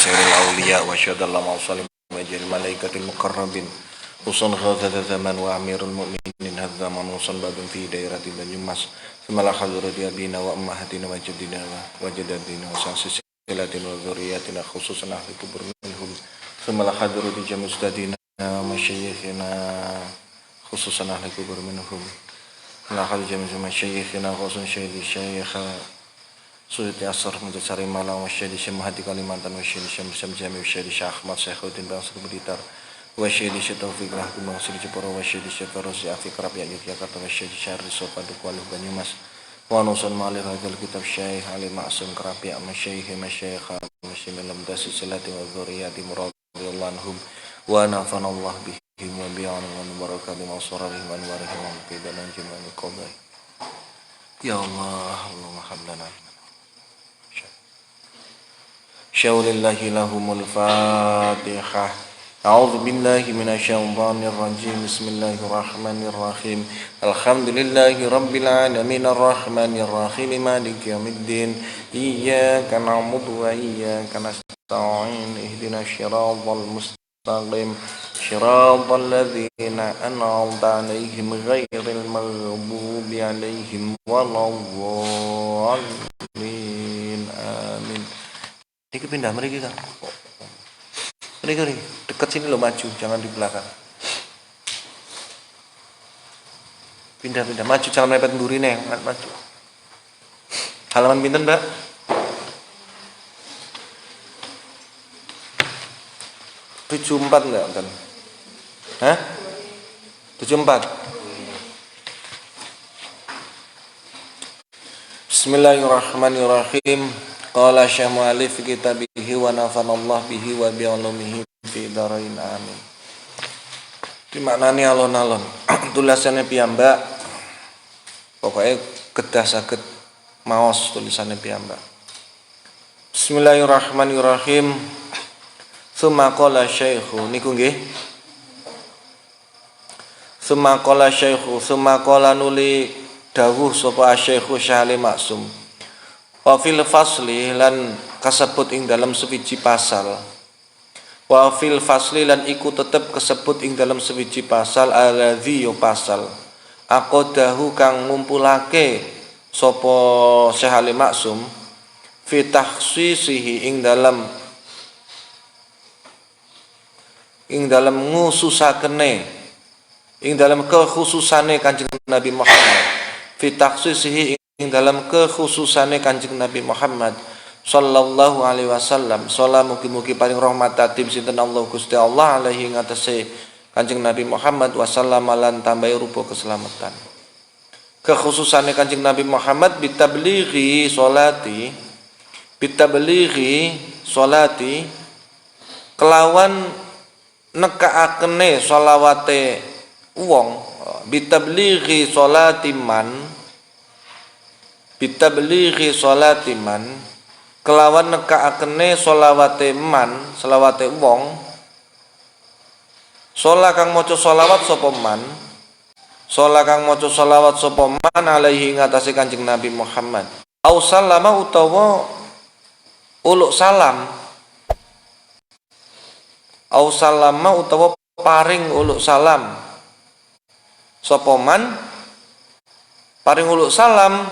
sairil awliya wa syadallah ma'usalim majal malaikatil muqarrabin usun ghazada zaman wa amirul mu'minin hadza manusan babin fi dairati Banyumas semala hadrati abina wa ummahatina wa jaddina wa jaddatina wa sasilatina wa dzurriyyatina khususan ahli kubur minhum semala hadrati jamustadina wa masyayikhina khususan ahli kubur minhum semala hadrati masyayikhina khususan syekh Suyuti Asar Mutasari Malang Wasyadi Syekh Mahdi Kalimantan Wasyadi Syekh Mursam Jami Wasyadi Syekh Ahmad Syekhuddin Bangsri Blitar Wasyadi Syekh Taufik Rahdi Bangsri Jepara Wasyadi Syekh Farosi Afiq Rabi'a Yogyakarta Wasyadi Syekh Riso Padukualuh Banyumas wa nusun malih hadal kitab Syekh Ali Ma'sum Rabi'a Masyayikh Masyayikh Masyilam Dasi Salati wa Dzurriyyati radhiyallahu anhum wa nafanallahu bihim wa bi'anhum wa barakatuh wa surarihim wa anwarihim wa qidalan jami'an qadai ya Allah Allahumma hablana Syaulillahi lahumul fatihah A'udzu billahi minasyaitonir rajim Bismillahirrahmanirrahim Alhamdulillahi rabbil alamin arrahmanir rahim maliki yaumiddin Iyyaka na'budu wa iyyaka nasta'in ihdinas siratal mustaqim siratal ladzina an'amta 'alaihim ghairil maghdubi 'alaihim waladdallin amin. Ini pindah mereka kan? Mereka nih dekat sini lo maju, jangan di belakang. Pindah maju, jangan mepet mburi nih, maju. Halaman pinten mbak? Tujuh empat enggak kan? Hah? 74. Bismillahirrahmanirrahim. Qala Syekh Mu'alif fi kitabihi wa nafanallahu bihi wa bi'ulumihi fi darain amin. Dimaknani alon-alon. Tulisannya piyambak. Pokoknya kedah saged maos tulisannya piyambak. Bismillahirrahmanirrahim. Tsumma qala syaikhu niku nggih. Tsumma qala syaikhu tsumma qala nuli dawuh sapa Syaikhu Syahli Maksum. Wa fil fasli lan kasebut ing dalam sewiji pasal wa fil fasli lan iku tetep kasebut ing dalam sewiji pasal alladzi yo pasal aqadahu kang ngumpulake sapa Syekh Ali Maksum fi takhsisihi ing dalam ngususakene ing dalam kekhususane Kanjeng Nabi Muhammad fi takhsisihi ing dalam kekhususane Kanjeng Nabi Muhammad sallallahu alaihi wasallam. Salam mugi-mugi paring rahmat tatim sinten Allah Gusti Allah alaihi ngatasé Kanjeng Nabi Muhammad wasallam lan tambahi rupa keselamatan. Kekhususane Kanjeng Nabi Muhammad bitablighi sholati kelawan nekaakene sholawate wong bitablighi sholati man kelawan nekaakene sholawate man selawate wong sholat kang maca sholawat sapa man alaihi ngatasi Kanjeng Nabi Muhammad au sallama utawa uluk salam au sallama utawa paring uluk salam sapa man paring uluk salam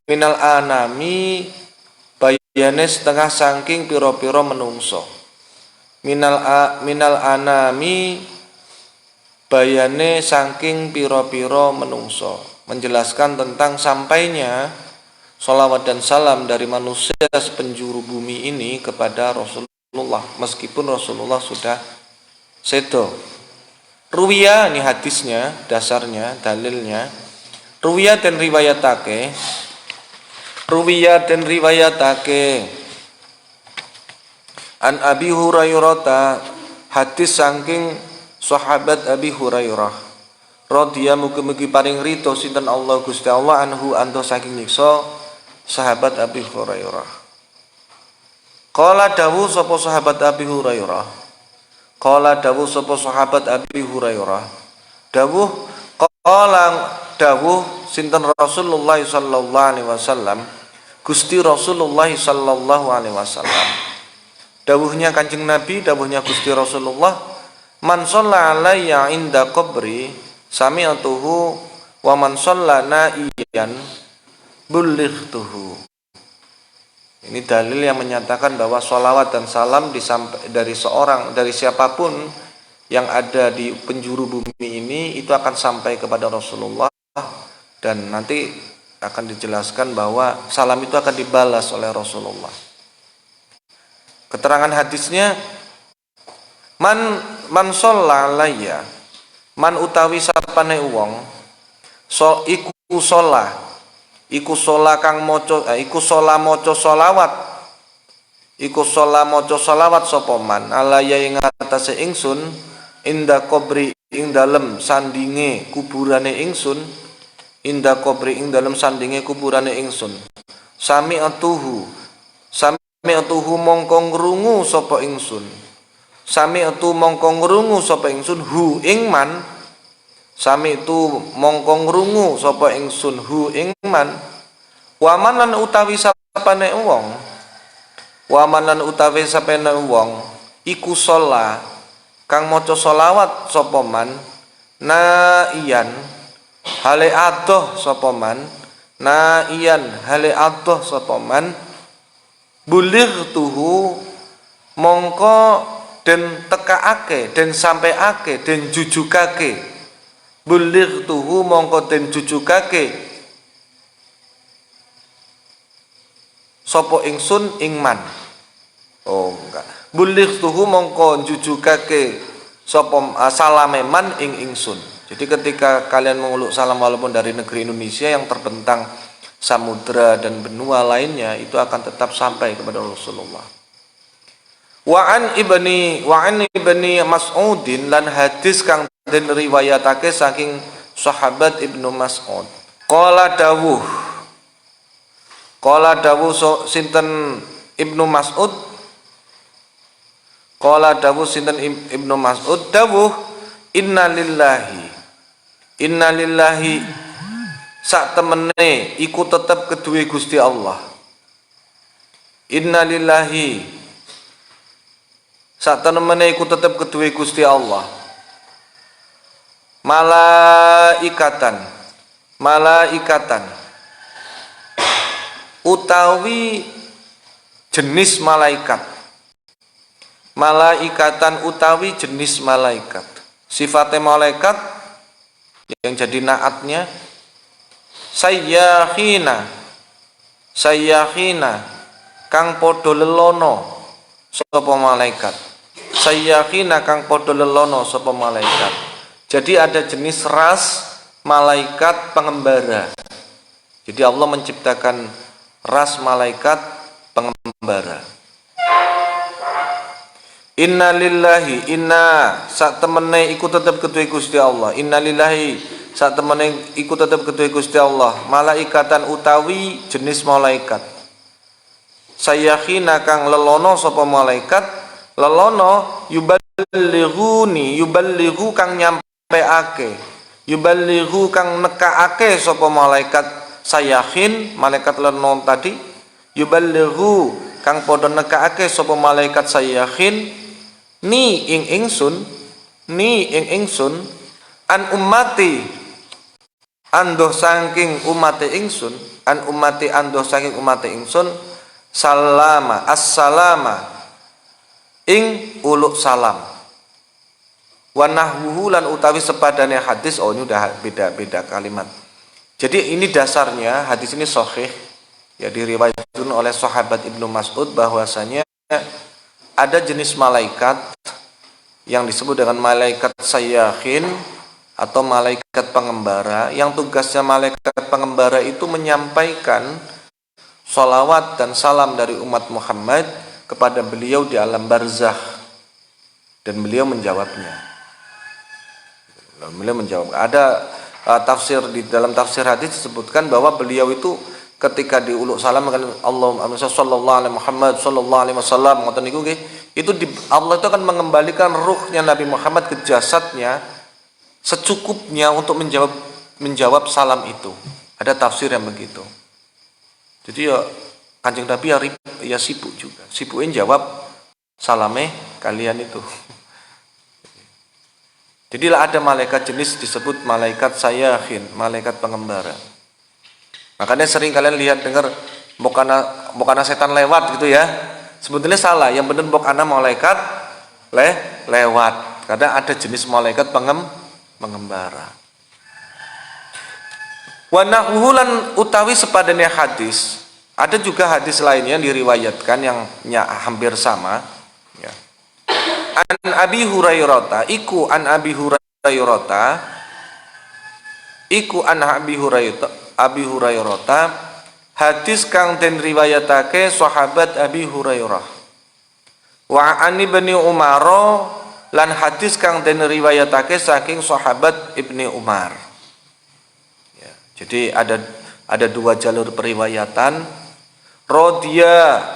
minal anami bayane setengah saking pira-pira menungso minal anami bayane saking pira-pira menungso menjelaskan tentang sampainya sholawat dan salam dari manusia sepenjuru bumi ini kepada Rasulullah meskipun Rasulullah sudah sedo. Ruwiya ini hadisnya dasarnya dalilnya ruwiya dan riwayatake an Abi Hurairah hadis saking sahabat Abi Hurairah radhiyallahu mugi paring rito sinten Allah Gusti Allah anhu anto saking nyiksa sahabat Abi Hurairah. Qala dawuh sapa sahabat Abi Hurairah dawuh sinten Rasulullah sallallahu alaihi wasallam Gusti Rasulullah sallallahu alaihi wasallam dawuhnya Kanjeng Nabi, dawuhnya Gusti Rasulullah, man shalla alayya inda qabri sami'tuhu wa man shalla na'iyan bullightuhu. Ini dalil yang menyatakan bahwa sholawat dan salam dari siapapun yang ada di penjuru bumi ini itu akan sampai kepada Rasulullah, dan nanti akan dijelaskan bahwa salam itu akan dibalas oleh Rasulullah. Keterangan hadisnya, man sholla alayya, man utawi sapane wong iku sholah iku shola kang moco iku shola moco sholawat iku shola moco sholawat sapa man alaya ing atase ingsun inda qabri ing dalem sandinge kuburane ingsun inda qabri ing dalem sandinge kuburane ingsun sami'tuhu mongko ngrungu sapa ingsun sami'tu mongko ngrungu sapa ingsun hu ing man sami'tu mongko ngrungu sapa ingsun hu ing man waman lan utawi sapane wong waman lan utawi sapane wong iku shola kang maca sholawat sapa man naiyan hale adoh sapa man naiyan hale adoh sapa man bulightuhu mongko den tekaake den sampeake den jujukake bulightuhu mongko den jujukake sapa ingsun ing man. Oh enggak, bulightuhu mongko jujukake sapa salame man ing ingsun. Jadi ketika kalian menguluk salam walaupun dari negeri Indonesia yang terbentang samudra dan benua lainnya, itu akan tetap sampai kepada Rasulullah. Wa an ibni Mas'udin lan hadis kang den riwayatake saking sahabat Ibnu Mas'ud. Qala dawuh sinten Ibnu Mas'ud. Qala dawuh sinten Ibnu Mas'ud dawuh innalillahi sak temene iku tetep keduwe Gusti Allah. Innalillahi sak temene iku tetep keduwe Gusti Allah. Malaikatan utawi jenis malaikat. Malaikatan utawi jenis malaikat. Sifatnya malaikat yang jadi naatnya sayyahina kang podo lelono sapa malaikat. Sayyahina kang podo lelono sapa malaikat. Jadi ada jenis ras malaikat pengembara. Jadi Allah menciptakan ras malaikat pengembara. Inna lillahi sak temene iku tetep keduwe Gusti Allah. Inna lillahi sak temene iku tetep keduwe Gusti Allah. Malaikatan utawi jenis malaikat. Sayyahina kang lelono sapa malaikat. Lelono yuballighu kang nyampeake. Yuballighu kang nekaake sapa malaikat sayyahin, malaikat lenon tadi. Yuballighu kang padha nekaake sapa malaikat sayyahin ni ing ingsun an ummati andoh saking umate ingsun an ummati andoh saking umate ingsun salama assalama ing uluk salam wa nahwuhu lan utawi sepadane hadis. Oh ini udah beda kalimat. Jadi ini dasarnya hadis ini sahih ya, diriwayatkan oleh sahabat Ibnu Mas'ud bahwasanya ada jenis malaikat yang disebut dengan malaikat sayyahin atau malaikat pengembara, yang tugasnya malaikat pengembara itu menyampaikan sholawat dan salam dari umat Muhammad kepada beliau di alam barzakh, dan beliau menjawabnya. Ada tafsir, di dalam tafsir hadis disebutkan bahwa beliau itu ketika diuluk salam kan Allahumma sallallahu alaihi Muhammad sallallahu alaihi wasallam ngoten niku nggih, itu Allah itu akan mengembalikan ruhnya Nabi Muhammad ke jasadnya secukupnya untuk menjawab salam itu. Ada tafsir yang begitu. Jadi ya Kanjeng Nabi ya sibuk juga. Sibuknya jawab salame kalian itu. Jadilah ada malaikat jenis disebut malaikat sayyahin, malaikat pengembara. Makanya sering kalian lihat dengar bokana setan lewat gitu ya. Sebetulnya salah, yang benar bokana malaikat lewat. Karena ada jenis malaikat pengembara. Wa nahwulan utawi sepadanya hadis. Ada juga hadis lainnya diriwayatkan yang hampir sama ya. An Abi Hurairah iku an Abi Hurairah hadis kang den riwayatake sahabat Abi Hurairah. Wa an Ibnu Umar lan hadis kang den riwayatake saking sahabat Ibnu Umar. Ya, jadi ada dua jalur periwayatan. Rodiya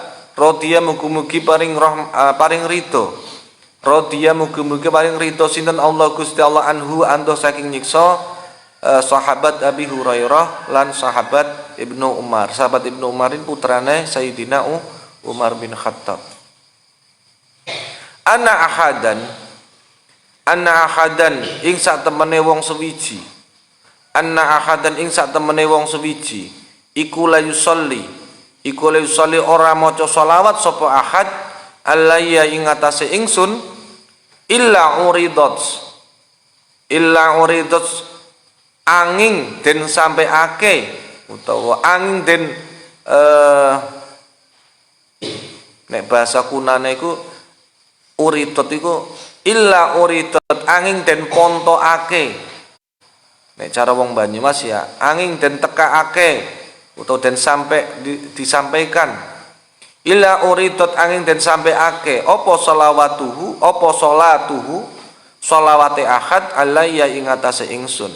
mugi-mugi paring rito. Rodiya mugi-mugi paring rito sinten Allah Gusti Allah anhu andoh saking nyiksa sahabat Abi Hurairah lan sahabat Ibnu Umar. Sahabat Ibnu Umar ini putrane Sayyidina Umar bin Khattab. Anna ahadan ing sak temene wong sewiji. Anna ahadan ing sak temene wong sewiji iku la yusolli ora maca sholawat sapa ahad alayya ing atase ingsun illa uridat angin den sampeake utawa angin den nek bahasa kunane iku uridat iku illa uridat angin den pontokake. Nek cara wong Banyumas ya angin den tekaake atau den disampaikan illa uridat angin den sampeake apa sholawatuhu apa sholawate ahad alayya ing atase ingsun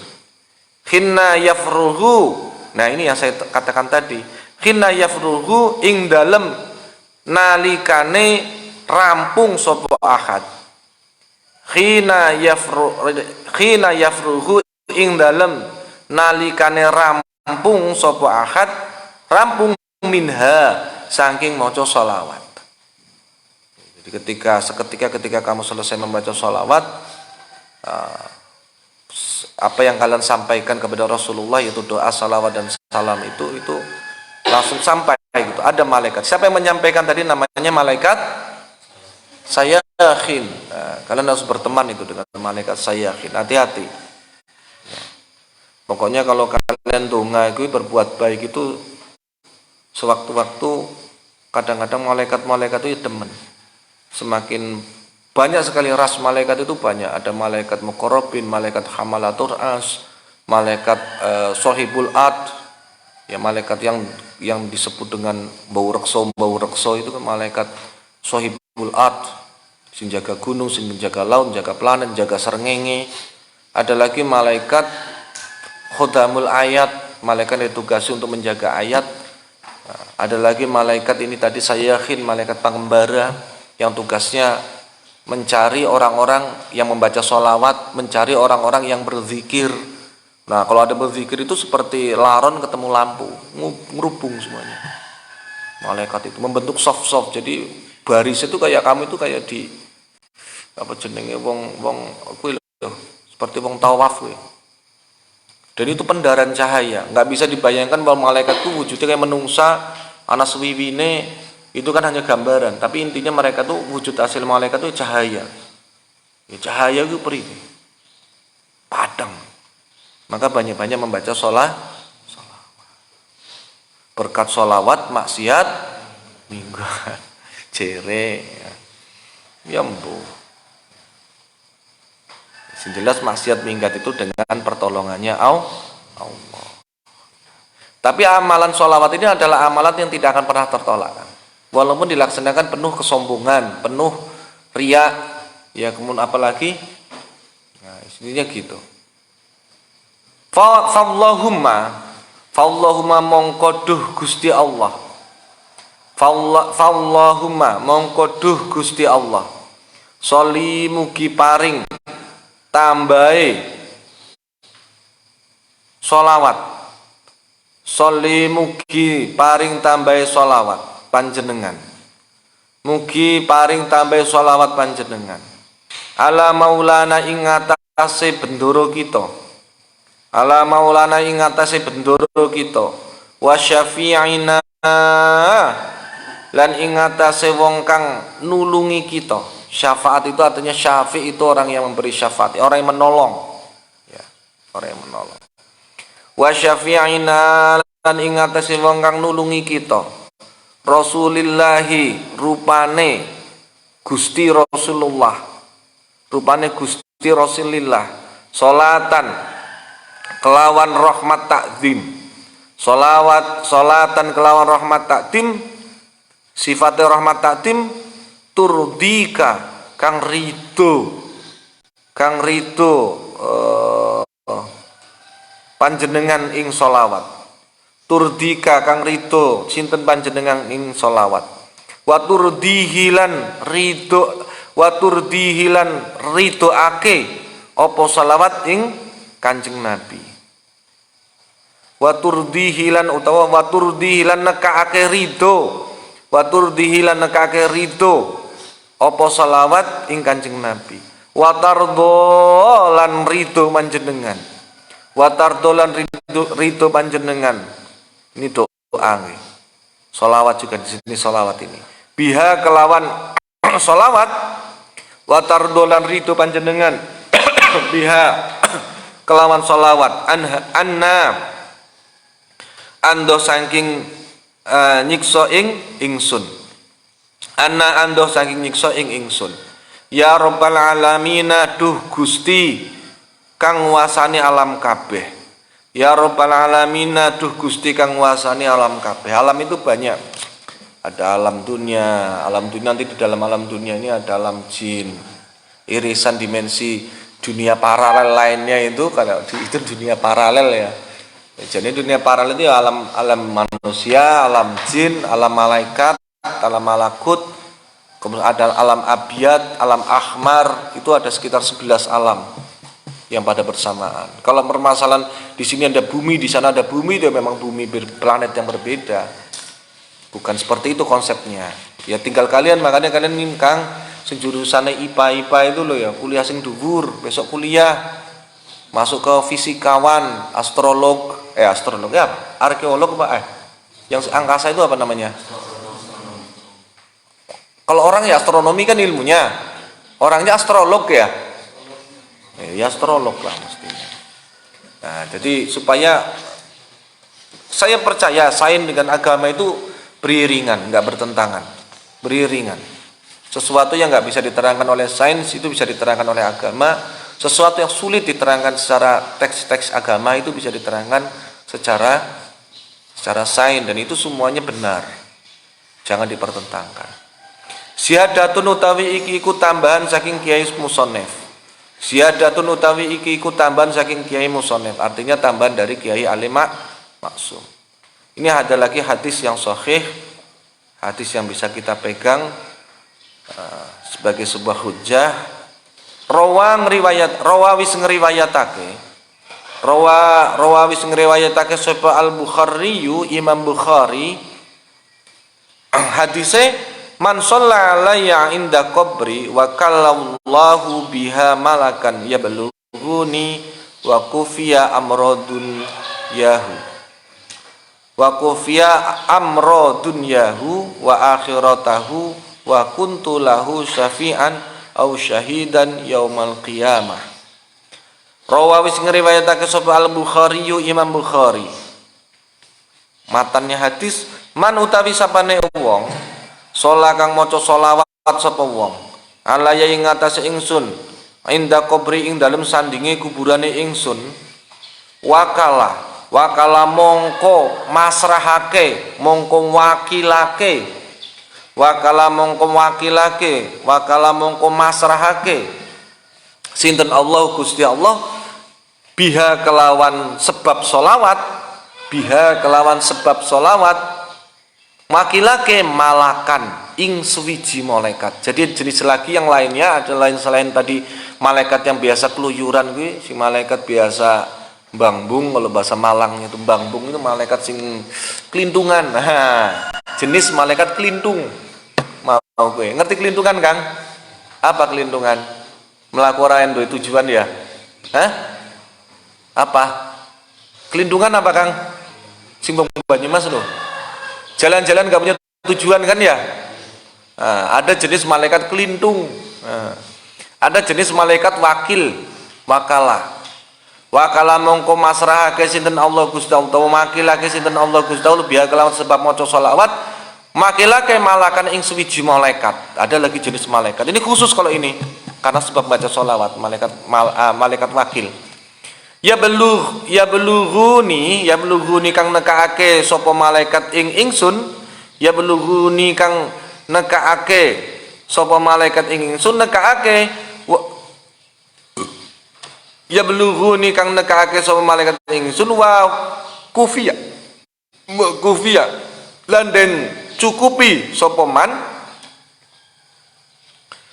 khinna yafruhu. Nah ini yang saya katakan tadi, khinna yafruhu ing dalem nalikane rampung sapa ahad, khina yafruhu ing dalem nalikane rampung sapa ahad, rampung minha saking maca sholawat. Jadi ketika kamu selesai membaca sholawat, apa yang kalian sampaikan kepada Rasulullah yaitu doa salawat dan salam itu langsung sampai gitu. Ada malaikat. Siapa yang menyampaikan tadi? Namanya malaikat sayyahin. Kalian harus berteman itu dengan malaikat sayyahin. Hati-hati. Pokoknya kalau kalian donga itu berbuat baik itu sewaktu-waktu kadang-kadang malaikat itu demen. Semakin banyak sekali ras malaikat itu banyak. Ada malaikat muqarrabin, malaikat hamalatur as, malaikat sohibul ad, ya malaikat yang disebut dengan bau rekso itu kan malaikat sohibul ad, sing jaga gunung, sing jaga laut, jaga planet, jaga srengenge. Ada lagi malaikat khodamul ayat, malaikat yang ditugasi untuk menjaga ayat. Ada lagi malaikat ini tadi sayyahin, malaikat pengembara yang tugasnya mencari orang-orang yang membaca sholawat, mencari orang-orang yang berzikir. Nah kalau ada berzikir itu seperti laron ketemu lampu, ngerubung semuanya. Malaikat itu membentuk soft, jadi baris itu kayak kamu itu kayak di apa jenenge wong kuwi lho, seperti wong tawaf kuwi. Dan itu pendaran cahaya, nggak bisa dibayangkan bahwa malaikat itu wujudnya kayak menungsa, anak swiwine, itu kan hanya gambaran. Tapi intinya mereka tuh wujud asli malaikat itu cahaya. Ya, cahaya itu perih, padang. Maka banyak-banyak membaca sholawat. Berkat sholawat maksiat mingguan, jere, ya mbuh. Jelas maksiat minggat itu dengan pertolongannya Allah. Tapi amalan sholawat ini adalah amalan yang tidak akan pernah tertolak. Walaupun dilaksanakan penuh kesombongan, penuh riya, ya kemudian apalagi, nah istilahnya gitu. Fallahumma mongkoduh Gusti Allah. Fallahumma mongkoduh Gusti Allah. Soli mugi paring tambahi sholawat, soli mugi paring tambahi sholawat panjenengan Mugi paring tambah sholawat panjenengan ala maulana ing atase bendoro kita, ala maulana ing atase bendoro kita, wa syafi'ina lan ing atase wong kang nulungi kita. Syafaat itu artinya syafi' itu orang yang memberi syafaat, orang yang menolong, ya, orang yang menolong. Wa syafi'ina lan ing atase wong kang nulungi kita, Rasulillahi rupane Gusti Rasulullah, rupane Gusti Rasulillah, salatan kelawan rahmat takzim, salatan kelawan rahmat takdim, sifatnya rahmat takdim, turdika kang rido panjenengan ing solawat, turdika kang rido sinten panjenengan ing solawat, waturdihilan rido ake opo solawat ing Kanjeng Nabi, waturdihilan utawa waturdihilan nekaake rido, waturdihilan nekaake rido opo solawat ing Kanjeng Nabi, watardo lan rido panjenengan, watardo lan rido panjenengan. Ini doa nih. Solawat juga di sini solawat ini. Biha kelawan solawat, watardo lan rido panjenengan. Biha kelawan solawat. Anna ando saking nyiksa ing ingsun. Anna ando saking nyiksa ing ingsun. Ya Rabbal alamin, duh Gusti kang nguasani alam kabeh. Ya Rabbal alamin, duh Gusti kang nguasani alam kabeh. Alam itu banyak. Ada alam dunia nanti di dalam alam dunia ini ada alam jin. Irisan dimensi dunia paralel lainnya itu kalau itu dunia paralel ya. Jadi dunia paralel itu alam manusia, alam jin, alam malaikat, alam malakut, kemudian ada alam abiyat, alam ahmar, itu ada sekitar 11 alam yang pada bersamaan. Kalau permasalahan di sini ada bumi, di sana ada bumi, itu memang bumi planet yang berbeda. Bukan seperti itu konsepnya. Ya tinggal kalian, makanya kalian Kang sing jurusannya IPA itu loh ya, kuliah sing dhuwur, besok kuliah masuk ke fisikawan, astrolog ya, arkeolog apa yang angkasa itu apa namanya? Kalau orang ya astronomi kan ilmunya, orangnya astrolog ya. Ya astrolog lah mestinya. Nah, jadi supaya saya percaya sains dengan agama itu beriringan, nggak bertentangan, beriringan. Sesuatu yang nggak bisa diterangkan oleh sains itu bisa diterangkan oleh agama. Sesuatu yang sulit diterangkan secara teks-teks agama itu bisa diterangkan secara sains, dan itu semuanya benar. Jangan dipertentangkan. Siadatun utawi iki iku tambahan saking kiai musonef. Siadatun utawi iki iku tambahan saking kiai musonef, artinya tambahan dari kiai alim maksum. Ini ada lagi hadis yang sahih, hadis yang bisa kita pegang sebagai sebuah hujjah. Rawawis ngriwayatake sapa Al-Bukhari, Imam Bukhari, hadise man shalla alayya inda qabri wa kallallahu biha malakan yablughuni wa kufiya amradun yahu wa akhiratahu wa kuntu lahu syafi'an au syahidan yaumal qiyamah. Rawawis ngriwayatake sapa Al-Bukhari, Imam Bukhari. Matannya hadis, man utawi sapane wong sholat kang maca sholawat sapa wong alaya ing ngatasé ingsun inda kubri ing dalem sandinge kuburane ingsun, wakala mongko masrahake, mongko wakilake, wakala mongko masrahake sinten Allah Gusti Allah biha kelawan sebab solawat wakilake malakan ing suwiji malaikat. Jadi jenis lagi yang lainnya ada lain selain tadi malaikat yang biasa keluyuran gue, si malaikat biasa bangbung, kalau bahasa Malang itu bangbung itu malaikat sing kelintungan. Nah, jenis malaikat kelintung. kowe. Ngerti kelindungan, Kang? Apa kelindungan? Mlaku ora duwe tujuan ya? Hah? Apa? Kelindungan apa, Kang? Sing Banyumas lho. Jalan-jalan gak punya tujuan kan ya? Nah, ada jenis malaikat kelindung. Nah, ada jenis malaikat wakil, wakalah. Wakalah mongko masrahake sinten Allah Gusti Allah, makilake sinten Allah Gusti Allah biya kelawan sebab maca selawat, makilake malakan ing suwiji malaikat. Ada lagi jenis malaikat. Ini khusus kalau ini karena sebab baca selawat, malaikat wakil. Ya belughuni kang nekaake sapa malaikat ing ingsun, ya belughuni kang nekaake sapa malaikat ing ingsun nekaake ya belughuni kang nekaake sapa malaikat ing ingsun wa kufiya lan den cukupi sapa man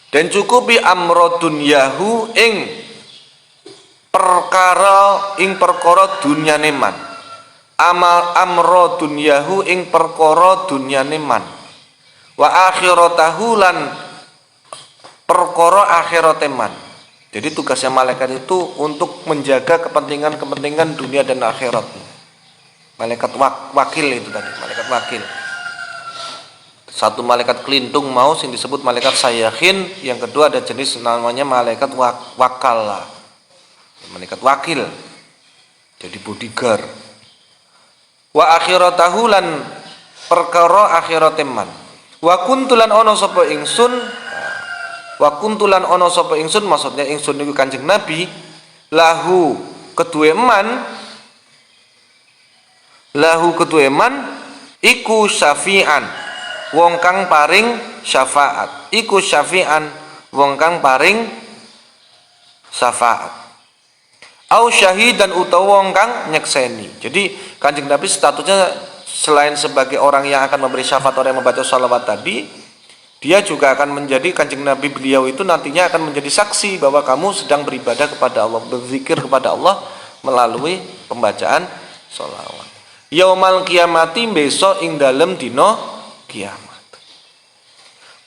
den cukupi amra dunyahu ing perkara dunyane man. Amra dunyahu ing perkara dunyane man. Wa akhiratahu lan perkara akhirate man. Jadi tugasnya malaikat itu untuk menjaga kepentingan dunia dan akhirat. Malaikat wakil itu tadi, malaikat wakil. Satu malaikat kelindung mau yang disebut malaikat sayyahin, yang kedua ada jenis namanya malaikat wakala. Malaikat wakil. Jadi bodyguard. Wa akhiratahu lan perkara akhirate man. Wa kuntulan ono sapa ingsun. Wa kuntulan ono sapa ingsun, maksudnya ingsun niku Kanjeng Nabi, lahu kedue man iku syafi'an wong kang paring syafaat. Iku syafi'an wong kang paring syafaat. Au syahidan utawa wong kang nyekseni. Jadi Kanjeng Nabi statusnya selain sebagai orang yang akan memberi syafaat orang yang membaca sholawat tadi, dia juga akan menjadi, Kanjeng Nabi beliau itu nantinya akan menjadi saksi bahwa kamu sedang beribadah kepada Allah, berzikir kepada Allah melalui pembacaan sholawat. Yaumal kiamati, besok ing dalem dino kiamat.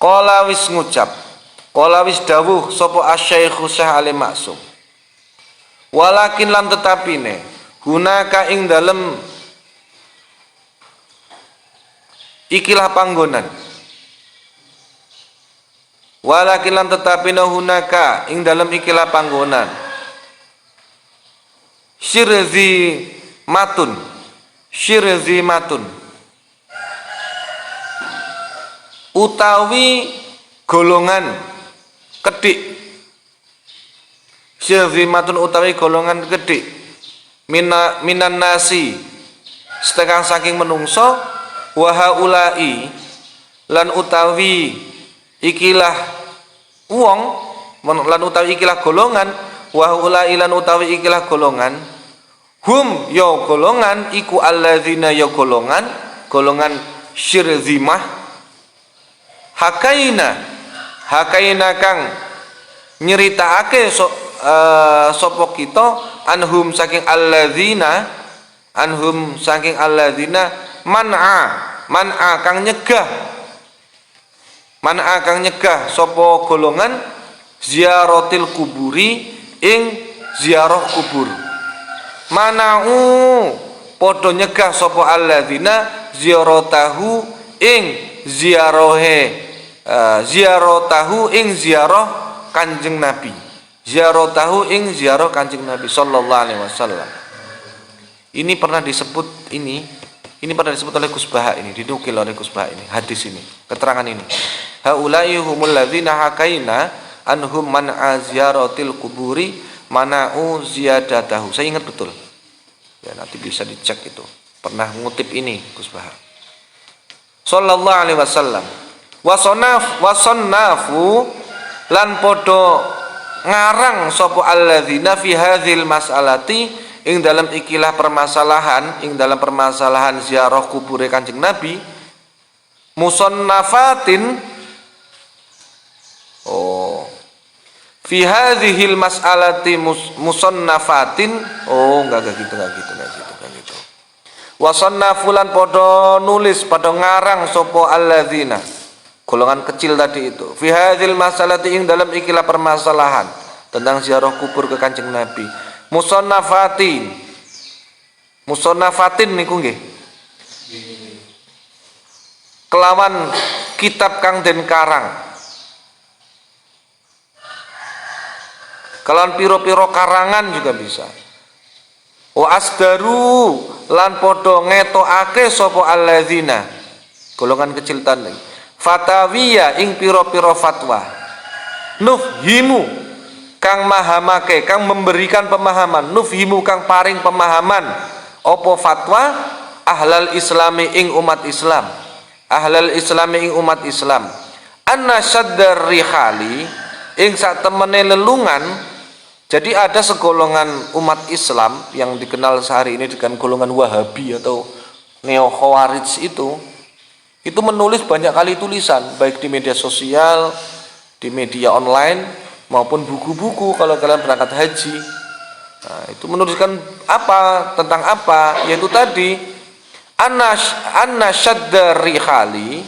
Qala wis ngucap, qala wis dawuh sapa asy-syaikh Syekh Ali Maksum. Walakin lan tetapine hunaka ing dalem ikilah panggonan. Walakin lan tetapine hunaka ing dalem ikilah panggonan. Syirzi matun utawi golongan kedik. Syirzimatun utawi golongan gedhe minan nasi setengah saking menungso, wa haulai lan utawi ikilah wong lan utawi ikilah golongan, wa haulai lan utawi ikilah golongan, hum ya golongan iku alladzina ya golongan syirzimah hakaina kang nyeritakake sapa kita anhum saking alladzina man'a kang nyegah sapa golongan ziaratil kuburi ing ziarah kubur. Mana'u padha nyegah sapa alladzina ziyaratahu ing ziarah Kanjeng Nabi. Ziaratahu ing ziarah Kanjeng Nabi sallallahu alaihi wasallam. Ini pernah disebut oleh Gus Baha, ini dinukil oleh Gus Baha, ini hadis ini, keterangan ini. Haulai humul ladzina hakaina anhum man aziyaratil kuburi mana'u ziyadatahu. Saya ingat betul. Ya nanti bisa dicek itu. Pernah ngutip ini Gus Baha. Sallallahu alaihi wasallam. Wasannafu lan podo ngarang sapa alladzina fi hadzal mas'alati ing dalam ikilah permasalahan, ziarah kubur Kanjeng Nabi, musannafatin fi hadzihil mas'alati musannafatin enggak gitu. Wasannafulan podo nulis podo ngarang sapa alladzina golongan kecil tadi itu. Fi hadzal masalati ing dalam ikilah permasalahan tentang ziarah kubur ke Kanjeng Nabi. Musannafatin niku nggih. Kelawan kitab kang den karang. Kelawan piro-piro karangan juga bisa. Wa asdaru lan padha ngetokake sapa alladzina golongan kecil tadi. Fatawiya ing piro-piro fatwa. Nufhimu kang mahamake, kang memberikan pemahaman. Nufhimu kang paring pemahaman apa fatwa ahlal islami ing umat Islam. Ahlal islami ing umat Islam. Anna syaddar rihali ing sak temene lelungan. Jadi ada segolongan umat Islam yang dikenal sehari ini dengan golongan Wahabi atau Neo Khawarij itu menulis banyak kali tulisan baik di media sosial, di media online maupun buku-buku kalau kalian berangkat haji. Nah, itu menuliskan apa tentang apa, yaitu tadi anna syaddar rihali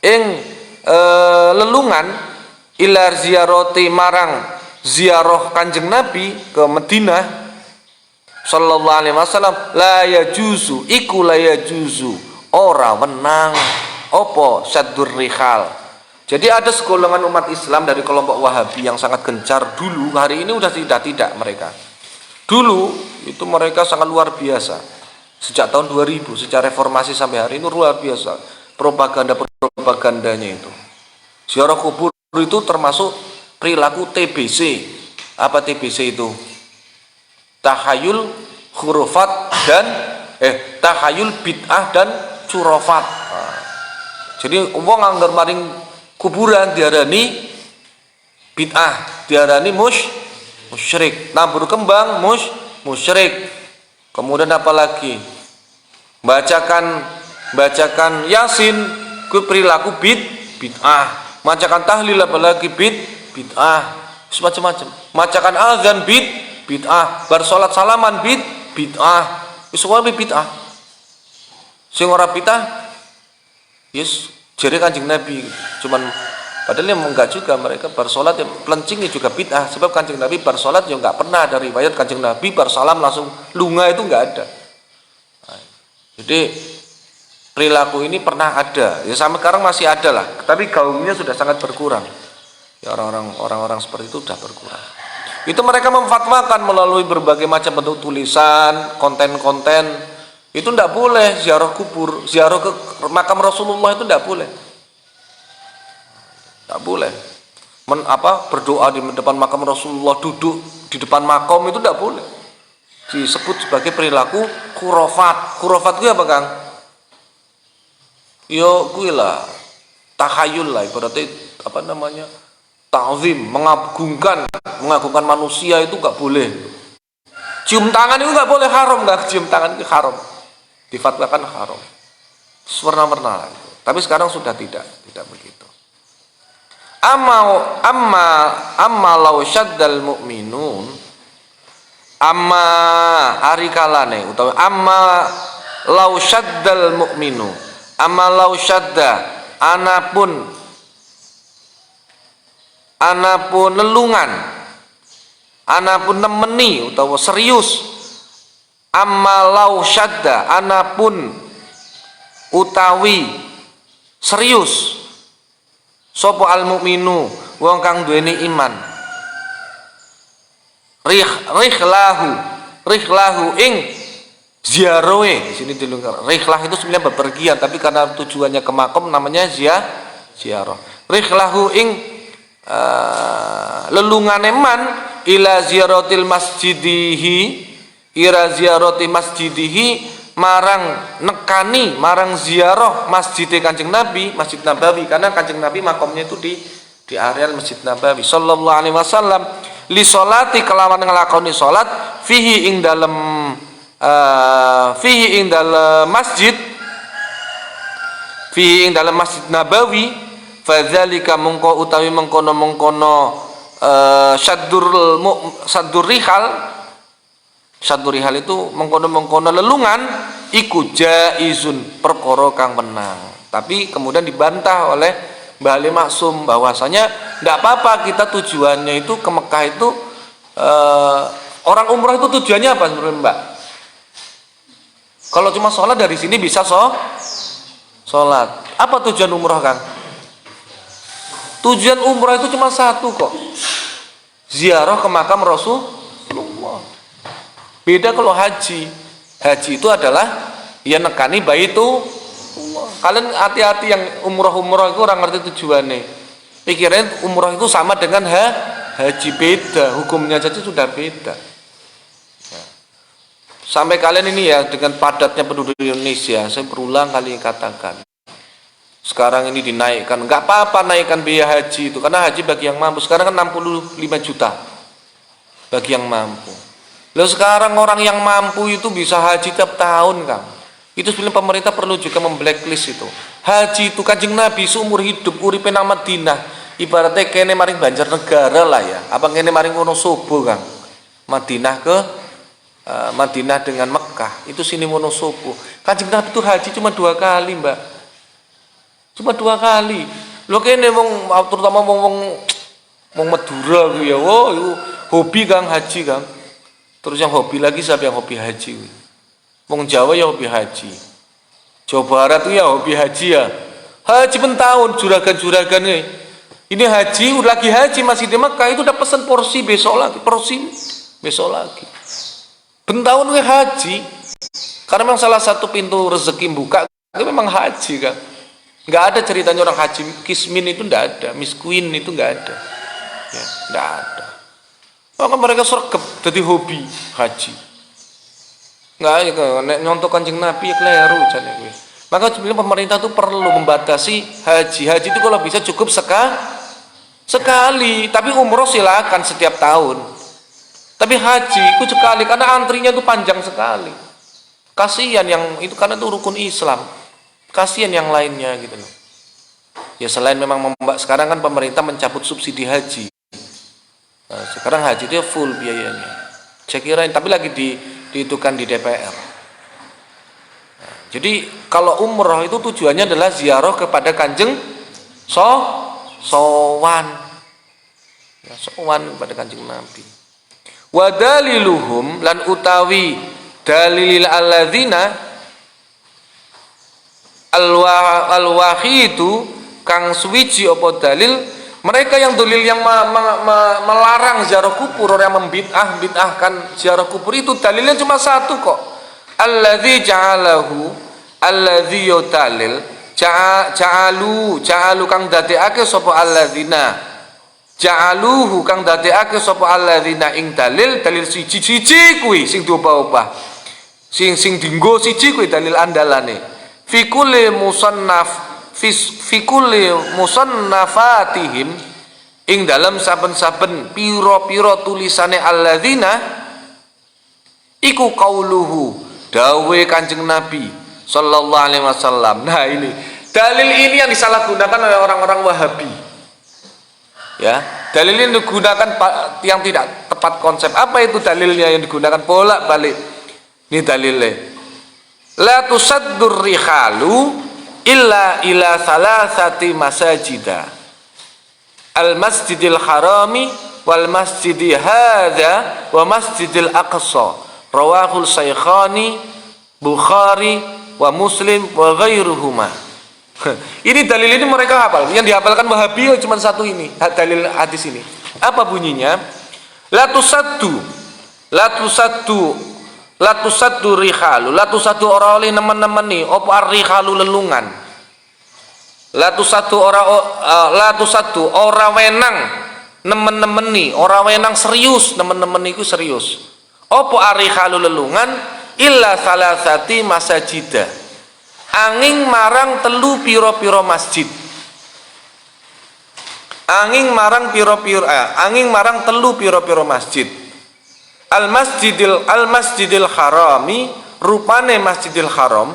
ing lelungan ilar ziyarati marang ziarah Kanjeng Nabi ke Madinah sallallahu alaihi wasallam la yajuzu iku la yajuzu ora wenang apa syaddur rihal. Jadi ada segolongan umat Islam dari kelompok Wahabi yang sangat gencar dulu, hari ini sudah tidak mereka. Dulu itu mereka sangat luar biasa. Sejak tahun 2000 sejak reformasi sampai hari ini luar biasa propagandanya itu. Ziarah kubur itu termasuk perilaku TBC. Apa TBC itu? Tahayul khurafat dan tahayul bid'ah dan curafat. Nah, jadi wong anggar maring kuburan diarani bid'ah, diarani musyrik. Nabur kembang musyrik. Kemudian apa lagi? Bacakan Yasin ku perilaku bid'ah. Bacakan tahlil apalagi bid'ah, semacam-macam. Macakan azan bid'ah, bersolat salaman bid'ah. Wis wae bid'ah. Sing ora bid'ah yes jere Kanjeng Nabi, cuman padahal yang enggak juga mereka bersolat yang pelencingnya juga bid'ah, sebab Kanjeng Nabi bersolat yang enggak pernah ada riwayat Kanjeng Nabi bersalam langsung lunga, itu enggak ada. Nah, jadi perilaku ini pernah ada, ya sampai sekarang masih ada lah, tapi gaungnya sudah sangat berkurang. Ya orang-orang seperti itu sudah berkurang. Itu mereka memfatwakan melalui berbagai macam bentuk tulisan, konten-konten. Itu tidak boleh ziarah kubur, ziarah ke makam Rasulullah itu tidak boleh. Tidak boleh. Berdoa di depan makam Rasulullah, duduk di depan makam itu tidak boleh. Disebut sebagai perilaku khurafat. Khurafat itu apa, Kang? Yo kuwi lah takhayul lah, berarti apa namanya? Ta'zim, mengagungkan manusia itu enggak boleh. Cium tangan itu enggak boleh, haram, enggak, cium tangan itu haram. Difatwakan haram. Sewarna-warna. Tapi sekarang sudah tidak begitu. Amma law syaddal mu'minun, amma ari kalane utawa amma law syaddal mu'minu, amma law syadda anapun lelungan, anapun nemeni utawa serius, amalau syadda anapun utawi serius sopo al mukminu wong kang duweni iman, rihlahu ing ziaroe. Di sini dilungkar rihlah itu sebenarnya bepergian, tapi karena tujuannya ke makam namanya ziarah. Rihlahu ing lelungane man ila ziaratil masjidihi marang nekani marang ziarah masjid Kanjeng Nabi, Masjid Nabawi, karena Kanjeng Nabi makamnya itu di areal Masjid Nabawi sallallahu alaihi wasallam, li sholati kelawan nglakoni salat fihi ing dalem masjid Nabawi. Fadzalika mengko utawi mengkono syaddur rihal itu mengkono lelungan iku jaizun, perkara kang menang. Tapi kemudian dibantah oleh Mbah Ali Maksum bahwasanya tidak apa-apa kita tujuannya itu ke Mekah itu orang umroh itu tujuannya apa sebenarnya Mbak? Kalau cuma sholat dari sini bisa sholat. Apa tujuan umroh Kang? Tujuan umroh itu cuma satu kok. Ziarah ke makam Rasulullah. Beda kalau haji. Haji itu adalah ya nekani baitu. Kalian hati-hati yang umroh-umroh itu orang ngerti tujuannya. Pikirin umroh itu sama dengan haji, beda. Hukumnya saja sudah beda. Sampai kalian ini ya dengan padatnya penduduk Indonesia, saya berulang kali katakan. Sekarang ini dinaikkan, nggak apa-apa naikkan biaya haji itu, karena haji bagi yang mampu. Sekarang kan 65 juta bagi yang mampu. Lalu sekarang orang yang mampu itu bisa haji tiap tahun Kang. Itu sebenarnya pemerintah perlu juga memblacklist itu. Haji itu Kanjeng Nabi seumur hidup uripe nang Madinah. Ibaratnya kene maring Banjarnegara lah ya. Apa kene maring Wonosobo Kang. Madinah dengan Mekah itu sini Wonosobo. Kanjeng Nabi itu haji cuma 2 kali Mbak. Cuma 2 kali. Lo kene terutama wong Madura gitu ya. Oh, itu hobi Kang haji Kang. Terus yang hobi lagi siapa yang hobi haji? Wong Jawa ya hobi haji. Jawa Barat tuh ya hobi haji ya. Haji pentahun juragan-juragan nih. Ini haji, udah lagi haji masih di Mekah itu udah pesen porsi besok lagi, besok lagi. Pentahun gue haji. Karena memang salah satu pintu rezeki buka itu memang haji kan. Nggak ada ceritanya orang haji kismin itu nggak ada, miskuin itu nggak ada. Ya, nggak ada. Maka mereka sergap jadi hobi haji. Nggak nyontok Kanjeng Nabi ya keliru jane gue. Maka sebenarnya pemerintah itu perlu membatasi haji. Haji itu kalau bisa cukup sekali, tapi umroh silakan setiap tahun. Tapi haji itu sekali karena antrinya itu panjang sekali. Kasihan yang itu karena itu rukun Islam. Kasihan yang lainnya gitu loh. Ya selain memang sekarang kan pemerintah mencabut subsidi haji. Nah, sekarang haji itu full biayanya. Saya kira tapi lagi dihitungkan di DPR. Nah, jadi kalau umroh itu tujuannya adalah ziarah kepada Kanjeng sowan. Ya, sowan kepada Kanjeng Nabi. Wa daliluhum lan utawi dalil alladzina alwahidu kang suwiji apa dalil mereka yang dalil yang melarang ziarah kubur, orang yang bid'ahkan ziarah kubur itu dalilnya cuma satu kok. Alladzi ja'alahu alladzi yudalil ja'alu kang dadekake sapa alladzina ja'aluhu kang dadekake sapa alladzina ing dalil siji-siji kuwi sing diobah-obah sing dinggo siji kuwi dalil andalane fi kulli musannafatihim ing dalam saben-saben pira-pira tulisane alladzina iku qauluhu dawe Kanjeng Nabi sallallahu alaihi wasallam. Nah ini dalil ini yang disalahgunakan oleh orang-orang Wahabi. Ya, dalil ini digunakan yang tidak tepat konsep. Apa itu dalilnya yang digunakan bolak-balik? Ini dalilnya. La tusaddur rihalu illa ila salasati masajida. Al-Masjidil Harami wal Masjidi hadza wa Masjidil Aqsa. Rawahul Saikhani Bukhari wa Muslim wa ghairuhuma. Ini dalil ini mereka hafal. Yang dihafalkan Wahabi cuma satu ini, dalil hadis ini. Apa bunyinya? La tusaddu rihalu. La tusaddu ora oleh nemen-nemeni apa ar-rihalu lelungan. La tusaddu ora wenang nemen-nemeni, ora wenang serius, nemen-nemeni iku serius. Apa ar-rihalu lelungan illa salasati masajida. Angin marang telu piro-piro masjid. Angin marang telu piro-piro masjid. Al-Masjidil Harami rupane Masjidil Haram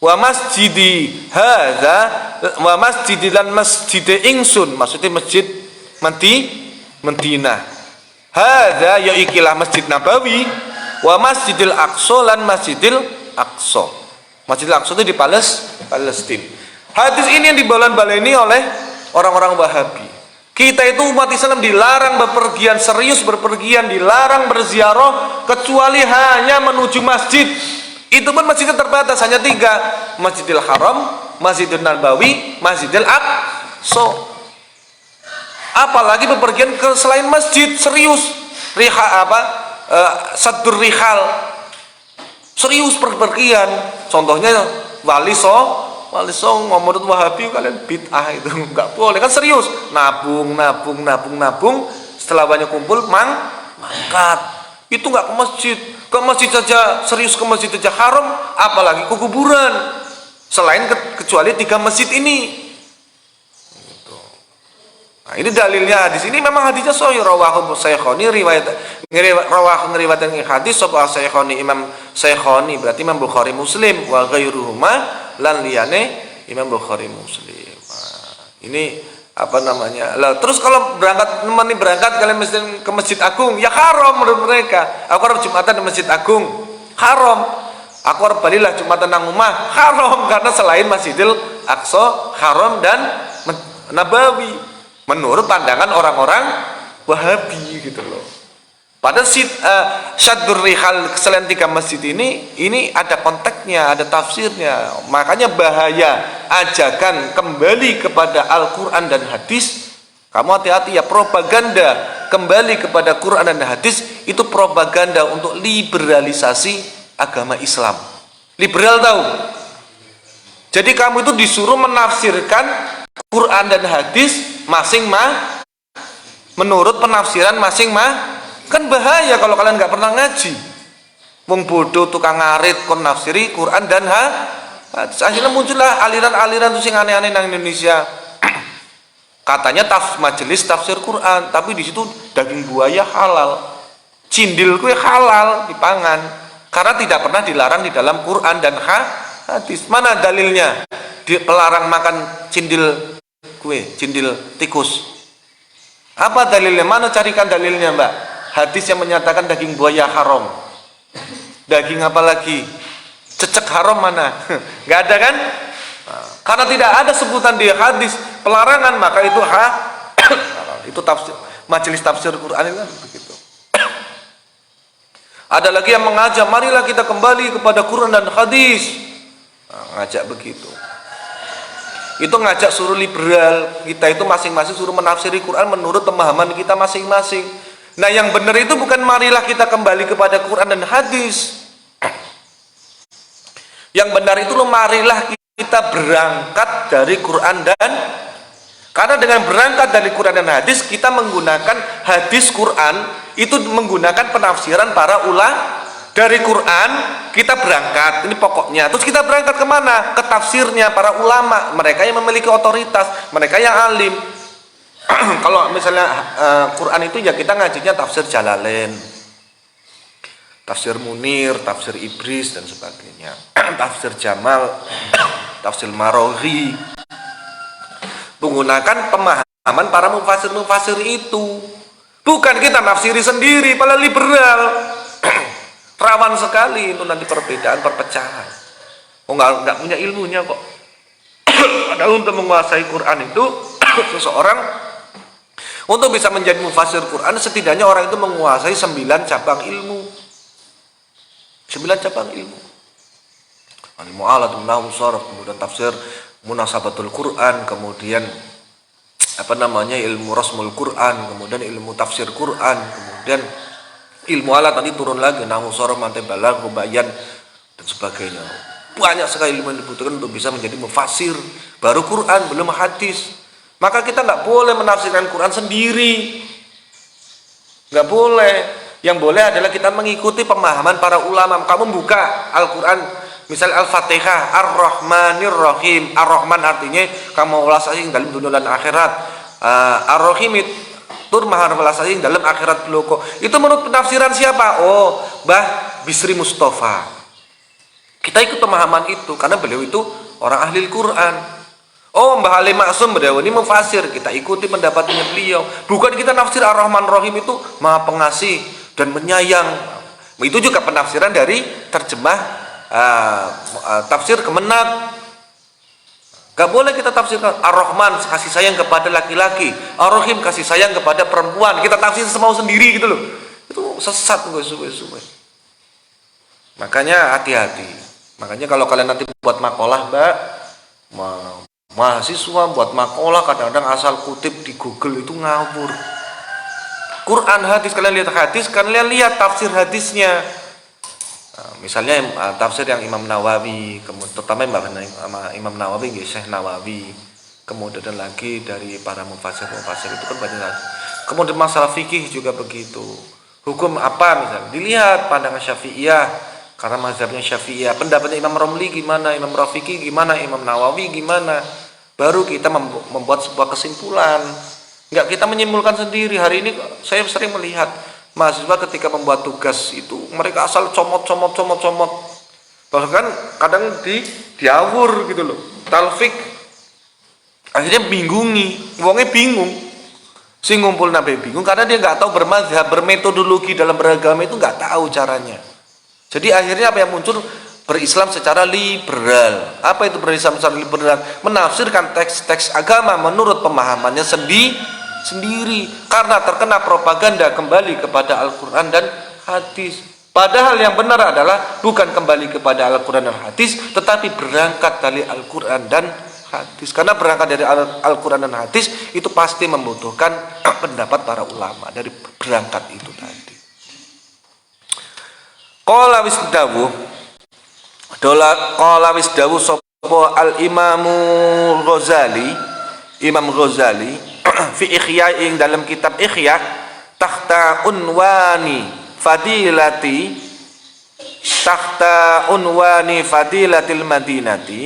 wa masjidi hadza wa masjidilan masjid ingsun maksudnya masjid Madinah. Hadza ya ikilah Masjid Nabawi wa Masjidil Aqsa lan Masjidil Aqsa. Masjidil Aqsa itu di Palestina. Hadis ini yang dibalan-baleni oleh orang-orang Wahabi. Kita itu umat Islam dilarang bepergian, serius bepergian, dilarang berziarah kecuali hanya menuju masjid. Itu pun masjidnya terbatas, hanya 3: Masjidil Haram, Masjidil Nabawi, Masjidil Aqsa. Apalagi bepergian ke selain masjid, serius. Saddur rihal, serius perpergian. Contohnya Wali Songo menurut Wahabi kalian bid'ah, itu nggak boleh, kan serius. Nabung, setelah banyak kumpul mangkat. Itu nggak ke masjid. Ke masjid saja, serius ke masjid saja haram, apalagi ke kuburan. Selain kecuali 3 masjid ini. Gitu. Nah, ini dalilnya hadis ini, memang hadisnya sahih. Rawahu Syekhoni, ngeriwayatkan hadis sapa Syekhoni, Imam Syekhoni berarti Imam Bukhari Muslim, wa ghairuhuma lan liyane Imam Bukhari Muslim. Nah, ini apa namanya lah. Terus kalau berangkat kalian mesti ke Masjid Agung, ya haram menurut mereka. Aku harus Jumatan di Masjid Agung, haram. Aku harus balilah Jumatan nang omah, haram, karena selain Masjidil Aqsa haram dan Nabawi menurut pandangan orang-orang Wahabi gitu loh. Pada Syaddur Rihal selain 3 masjid ini ada konteksnya, ada tafsirnya. Makanya bahaya ajakan kembali kepada Al-Quran dan hadis. Kamu hati-hati ya, propaganda kembali kepada Quran dan hadis itu propaganda untuk liberalisasi agama Islam. Liberal tahu? Jadi kamu itu disuruh menafsirkan Quran dan hadis menurut penafsiran kan bahaya kalau kalian nggak pernah ngaji. Wong bodoh tukang ngarit kon nafsiri Quran dan akhirnya muncullah aliran-aliran tuh sing aneh-aneh nang Indonesia. Katanya majelis tafsir Quran, tapi di situ daging buaya halal, cindil kue halal dipangan karena tidak pernah dilarang di dalam Quran dan hadis. Mana dalilnya pelarang makan cindil kue, cindil tikus? Apa dalilnya? Mana carikan dalilnya, Mbak? Hadis yang menyatakan daging buaya haram. Daging apa lagi? Cecek haram mana? Nggak ada kan? Nah, karena tidak ada sebutan di hadis pelarangan, maka itu itu tafsir, majelis tafsir Quran itu kan begitu. Ada lagi yang mengajak, marilah kita kembali kepada Quran dan hadis. Nah, ngajak begitu. Itu ngajak suruh liberal. Kita itu masing-masing suruh menafsiri Quran menurut pemahaman kita masing-masing. Nah, yang benar itu bukan marilah kita kembali kepada Quran dan hadis. Yang benar itu marilah kita berangkat dari Quran dan, karena dengan berangkat dari Quran dan hadis kita menggunakan hadis Quran itu menggunakan penafsiran para ulama. Dari Quran kita berangkat, ini pokoknya. Terus kita berangkat kemana? Ke tafsirnya para ulama, mereka yang memiliki otoritas, mereka yang alim. Kalau misalnya Quran itu ya kita ngajinya tafsir Jalalain, tafsir Munir, tafsir Ibris dan sebagainya, tafsir Jamal, tafsir Maroghi, menggunakan pemahaman para mufasir itu. Bukan kita nafsiri sendiri, pada liberal. Rawan sekali itu nanti perbedaan, perpecahan. Oh, nggak punya ilmunya kok. Padahal untuk menguasai Quran itu seseorang untuk bisa menjadi mufasir Quran setidaknya orang itu menguasai 9 cabang ilmu. 9 cabang ilmu. Ilmu alatun nahwu sharaf, kemudian tafsir munasabatul Quran, kemudian ilmu rasmul Quran, kemudian ilmu tafsir Quran, kemudian ilmu alat nanti turun lagi nahwu sharaf, mantiq, balagh, bayan dan sebagainya. Banyak sekali ilmu yang dibutuhkan untuk bisa menjadi mufasir. Baru Quran, belum hadis. Maka kita nggak boleh menafsirkan Quran sendiri, nggak boleh. Yang boleh adalah kita mengikuti pemahaman para ulama. Kamu buka Al-Quran, misal Al-Fatihah, Ar-Rahmanir Rahim. Ar-Rahman artinya kamu welas asing dalam dunia dan akhirat. Ar-Rahim tur mahar welas asing dalam akhirat bloko. Itu menurut penafsiran siapa? Oh, Mbah Bisri Mustafa. Kita ikut pemahaman itu karena beliau itu orang ahli Al-Quran. Oh, Mbah Ali Maksum beliau ini mufasir, kita ikuti pendapatnya beliau. Bukan kita nafsir Ar-Rahman Rahim itu Maha Pengasih dan Menyayang. Itu juga penafsiran dari terjemah tafsir Kemenak. Gak boleh kita tafsirkan Ar-Rahman kasih sayang kepada laki-laki, Ar-Rahim kasih sayang kepada perempuan. Kita tafsir semau sendiri gitu loh. Itu sesat guys. Makanya hati-hati. Makanya kalau kalian nanti buat makalah, Mbak, mahasiswa buat makalah kadang-kadang asal kutip di Google itu ngawur. Quran hadis, kalian lihat hadis, kalian lihat tafsir hadisnya. Misalnya tafsir yang Imam Nawawi, terutama Imam Nawawi, Syekh Nawawi, kemudian lagi dari para mufassir itu kan banyak. Kemudian masalah fikih juga begitu. Hukum apa misalnya? Dilihat pandangan Syafi'iyah, karena mazhabnya Syafi'iyah. Pendapatnya Imam Romli gimana, Imam Rafiqi gimana, Imam Nawawi gimana. Baru kita membuat sebuah kesimpulan. Enggak kita menyimpulkan sendiri. Hari ini saya sering melihat mahasiswa ketika membuat tugas itu mereka asal comot. Bahkan kadang diawur gitu loh. Talfik. Akhirnya bingungi. Wongnya bingung. Si ngumpul nabi bingung karena dia nggak tahu bermadzhab, bermetodologi dalam beragama itu nggak tahu caranya. Jadi akhirnya apa yang muncul? Berislam secara liberal. Apa itu berislam secara liberal? Menafsirkan teks-teks agama menurut pemahamannya sendiri karena terkena propaganda kembali kepada Al-Quran dan hadis. Padahal yang benar adalah bukan kembali kepada Al-Quran dan hadis, tetapi berangkat dari Al-Quran dan hadis. Karena berangkat dari Al-Quran dan hadis itu pasti membutuhkan pendapat para ulama dari berangkat itu tadi. Qala wisdawu sapa al-Imamu Ghazali, Imam Ghazali fi Ihya ing dalam kitab Ihya tahta unwani fadilatil Madinati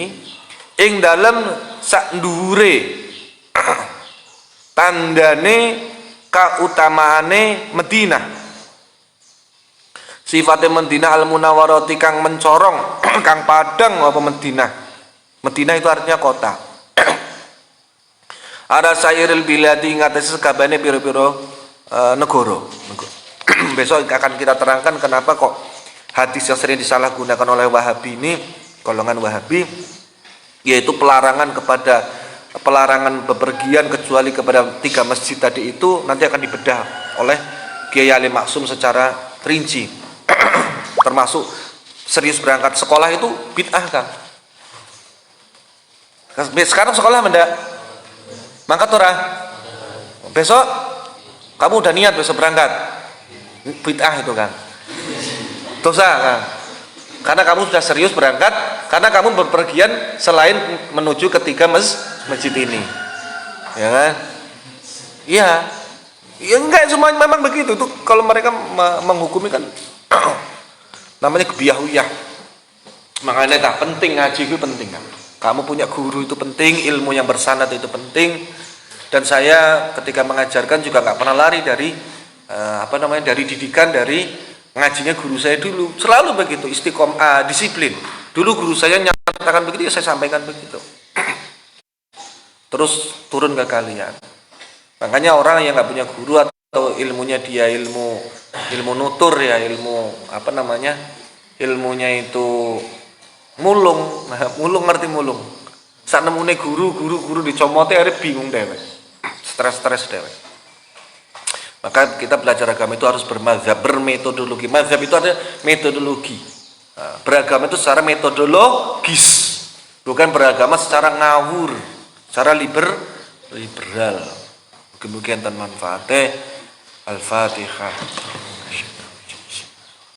ing dalam sak ndhuwure tandane kautamaane Madinah. Sifatnya Madinah al-Munawwarati kang mencorong, kang padang apa Madinah. Madinah itu artinya kota. Ada sairil biladi ngatasi sekabane piro-piro negara. Besok akan kita terangkan kenapa kok hadis yang sering disalahgunakan oleh Wahabi ini, golongan Wahabi, yaitu pelarangan bepergian kecuali kepada 3 masjid tadi itu nanti akan dibedah oleh Kiai Ali Maksum secara rinci. Termasuk serius berangkat sekolah itu bid'ah kan. Sekarang sekolah mendak mangkat ora? Besok kamu udah niat besok berangkat. Bid'ah itu kan. Dosa kan. Karena kamu sudah serius berangkat, karena kamu berpergian selain menuju ketiga masjid ini. Ya kan? Iya. Ya enggak semuanya memang begitu tuh kalau mereka menghukumi kan namanya gebiyahuyah. Makanya tak penting ngaji itu penting kan. Kamu punya guru itu penting, ilmu yang bersanad itu penting. Dan saya ketika mengajarkan juga nggak pernah lari dari dari didikan dari ngajinya guru saya dulu. Selalu begitu, istiqomah, disiplin. Dulu guru saya nyatakan begitu, ya saya sampaikan begitu. Terus turun ke kalian. Makanya orang yang nggak punya guru atau ilmunya dia ilmu nutur ya, ilmunya itu mulung. Nah, mulung ngerti mulung. Sak nemune guru dicomote arep bingung dewek. Stres dewek. Maka kita belajar agama itu harus bermadzhab, bermetodologi. Mazhab itu ada metodologi. Nah, beragama itu secara metodologis, bukan beragama secara ngawur, secara liberal. Kemudian dan manfaatnya Al-Fatihah.